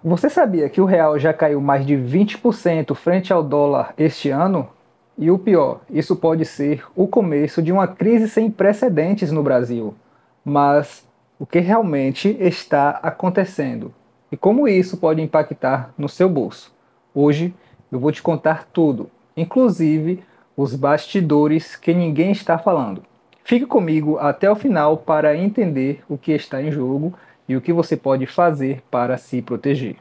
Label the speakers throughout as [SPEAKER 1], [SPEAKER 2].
[SPEAKER 1] Você sabia que o real já caiu mais de 20% frente ao dólar este ano? E o pior, isso pode ser o começo de uma crise sem precedentes no Brasil. Mas o que realmente está acontecendo? E como isso pode impactar no seu bolso? Hoje eu vou te contar tudo, inclusive os bastidores que ninguém está falando. Fique comigo até o final para entender o que está em jogo e o que você pode fazer para se proteger.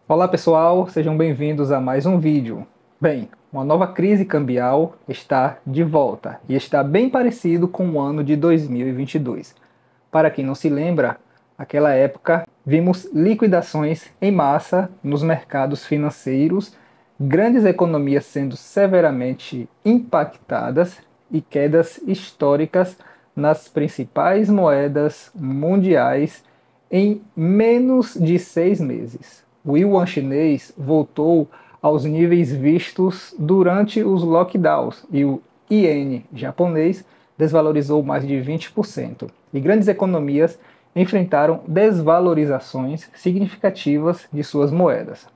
[SPEAKER 1] Olá pessoal, sejam bem-vindos a mais um vídeo. Bem, uma nova crise cambial está de volta e está bem parecido com o ano de 2022. Para quem não se lembra, naquela época vimos liquidações em massa nos mercados financeiros, grandes economias sendo severamente impactadas e quedas históricas nas principais moedas mundiais em menos de 6 meses. O yuan chinês voltou aos níveis vistos durante os lockdowns e o iene japonês desvalorizou mais de 20%. E grandes economias enfrentaram desvalorizações significativas de suas moedas.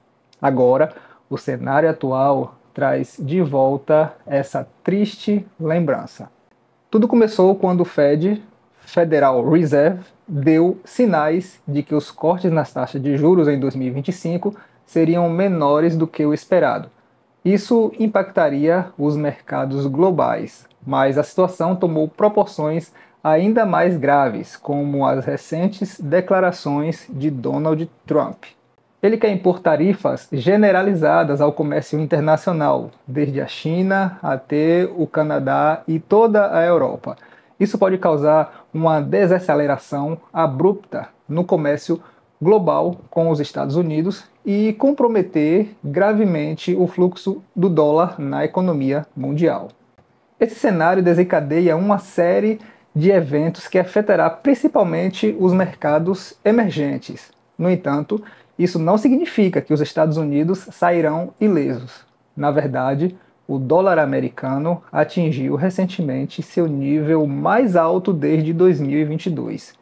[SPEAKER 1] Agora, o cenário atual traz de volta essa triste lembrança. Tudo começou quando o Federal Reserve, deu sinais de que os cortes nas taxas de juros em 2025 seriam menores do que o esperado. Isso impactaria os mercados globais, mas a situação tomou proporções ainda mais graves, como as recentes declarações de Donald Trump. Ele quer impor tarifas generalizadas ao comércio internacional, desde a China até o Canadá e toda a Europa. Isso pode causar uma desaceleração abrupta no comércio global com os Estados Unidos e comprometer gravemente o fluxo do dólar na economia mundial. Esse cenário desencadeia uma série de eventos que afetará principalmente os mercados emergentes. No entanto, isso não significa que os Estados Unidos sairão ilesos. Na verdade, o dólar americano atingiu recentemente seu nível mais alto desde 2022.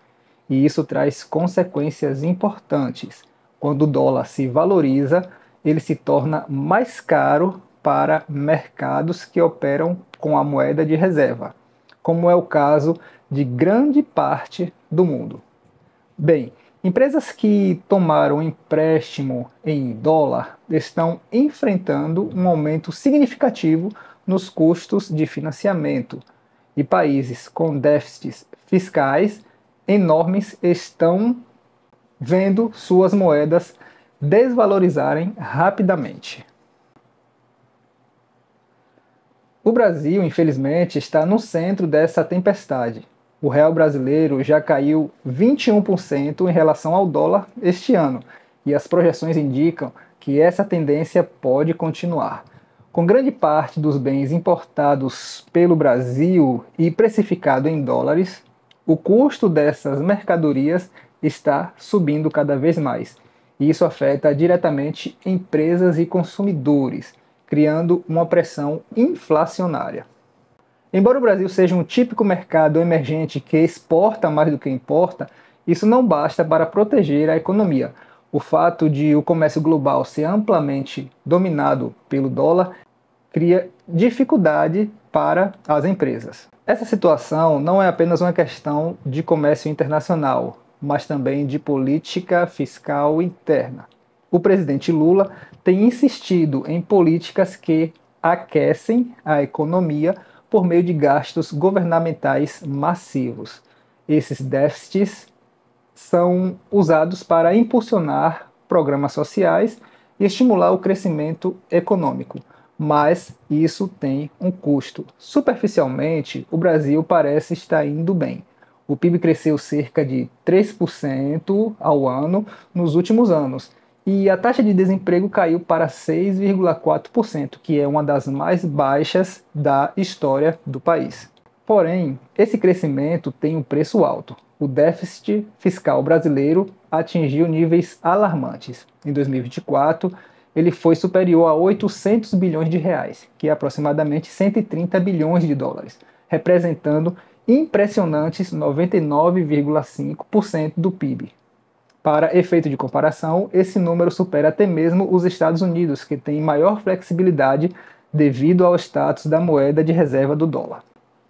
[SPEAKER 1] E isso traz consequências importantes. Quando o dólar se valoriza, ele se torna mais caro para mercados que operam com a moeda de reserva, como é o caso de grande parte do mundo. Bem, empresas que tomaram empréstimo em dólar estão enfrentando um aumento significativo nos custos de financiamento, e países com déficits fiscais enormes estão vendo suas moedas desvalorizarem rapidamente. O Brasil, infelizmente, está no centro dessa tempestade. O real brasileiro já caiu 21% em relação ao dólar este ano, e as projeções indicam que essa tendência pode continuar. Com grande parte dos bens importados pelo Brasil e precificado em dólares, o custo dessas mercadorias está subindo cada vez mais. E isso afeta diretamente empresas e consumidores, criando uma pressão inflacionária. Embora o Brasil seja um típico mercado emergente que exporta mais do que importa, isso não basta para proteger a economia. O fato de o comércio global ser amplamente dominado pelo dólar cria dificuldade para as empresas. Essa situação não é apenas uma questão de comércio internacional, mas também de política fiscal interna. O presidente Lula tem insistido em políticas que aquecem a economia por meio de gastos governamentais massivos. Esses déficits são usados para impulsionar programas sociais e estimular o crescimento econômico. Mas isso tem um custo. Superficialmente, o Brasil parece estar indo bem. O PIB cresceu cerca de 3% ao ano nos últimos anos, e a taxa de desemprego caiu para 6,4%, que é uma das mais baixas da história do país. Porém, esse crescimento tem um preço alto. O déficit fiscal brasileiro atingiu níveis alarmantes. Em 2024, ele foi superior a 800 bilhões de reais, que é aproximadamente 130 bilhões de dólares, representando impressionantes 99,5% do PIB. Para efeito de comparação, esse número supera até mesmo os Estados Unidos, que tem maior flexibilidade devido ao status da moeda de reserva do dólar.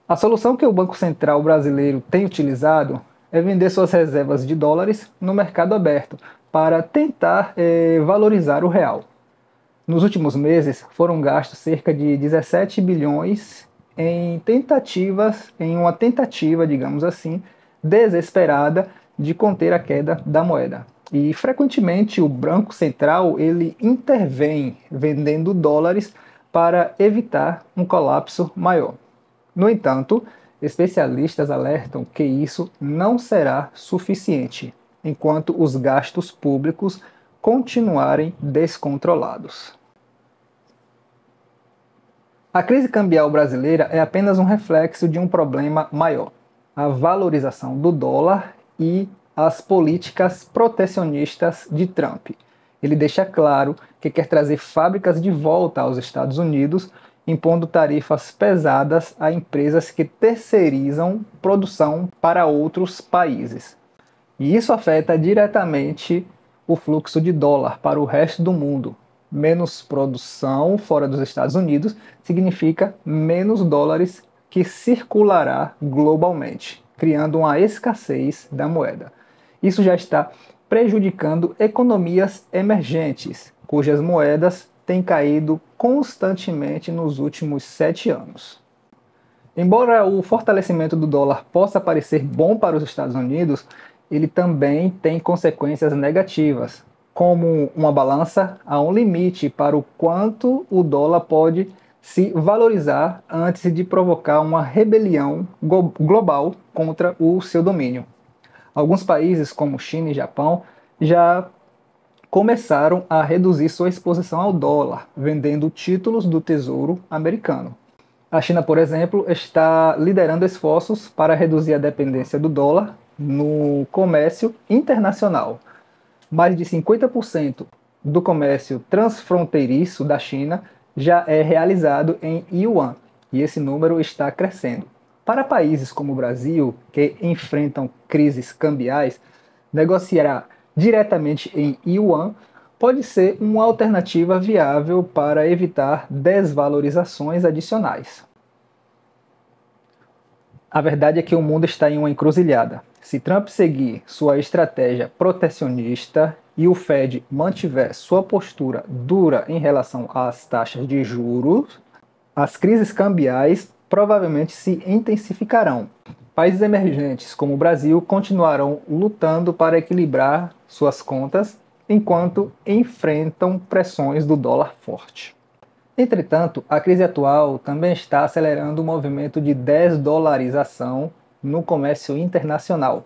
[SPEAKER 1] A solução que o Banco Central brasileiro tem utilizado é vender suas reservas de dólares no mercado aberto para tentar valorizar o real. Nos últimos meses, foram gastos cerca de 17 bilhões em uma tentativa, digamos assim, desesperada de conter a queda da moeda. E frequentemente o Banco Central ele intervém vendendo dólares para evitar um colapso maior. No entanto, especialistas alertam que isso não será suficiente enquanto os gastos públicos continuarem descontrolados. A crise cambial brasileira é apenas um reflexo de um problema maior: a valorização do dólar e as políticas protecionistas de Trump. Ele deixa claro que quer trazer fábricas de volta aos Estados Unidos, impondo tarifas pesadas a empresas que terceirizam produção para outros países. E isso afeta diretamente o fluxo de dólar para o resto do mundo. Menos produção fora dos Estados Unidos significa menos dólares que circulará globalmente, criando uma escassez da moeda. Isso já está prejudicando economias emergentes, cujas moedas têm caído constantemente nos últimos 7 anos. Embora o fortalecimento do dólar possa parecer bom para os Estados Unidos, ele também tem consequências negativas, como uma balança a um limite para o quanto o dólar pode se valorizar antes de provocar uma rebelião global contra o seu domínio. Alguns países, como China e Japão, já começaram a reduzir sua exposição ao dólar, vendendo títulos do Tesouro americano. A China, por exemplo, está liderando esforços para reduzir a dependência do dólar no comércio internacional. Mais de 50% do comércio transfronteiriço da China já é realizado em yuan, e esse número está crescendo. Para países como o Brasil, que enfrentam crises cambiais, negociar diretamente em yuan pode ser uma alternativa viável para evitar desvalorizações adicionais. A verdade é que o mundo está em uma encruzilhada. Se Trump seguir sua estratégia protecionista e o Fed mantiver sua postura dura em relação às taxas de juros, as crises cambiais provavelmente se intensificarão. Países emergentes como o Brasil continuarão lutando para equilibrar suas contas enquanto enfrentam pressões do dólar forte. Entretanto, a crise atual também está acelerando o movimento de desdolarização no comércio internacional.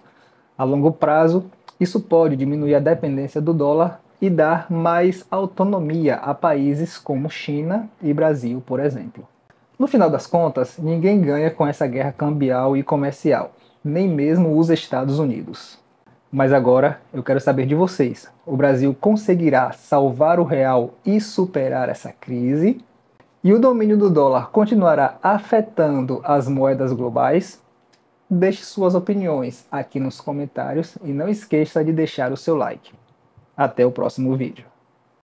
[SPEAKER 1] A longo prazo, isso pode diminuir a dependência do dólar e dar mais autonomia a países como China e Brasil, por exemplo. No final das contas, ninguém ganha com essa guerra cambial e comercial, nem mesmo os Estados Unidos. Mas agora eu quero saber de vocês. O Brasil conseguirá salvar o real e superar essa crise? E o domínio do dólar continuará afetando as moedas globais? Deixe suas opiniões aqui nos comentários e não esqueça de deixar o seu like. Até o próximo vídeo.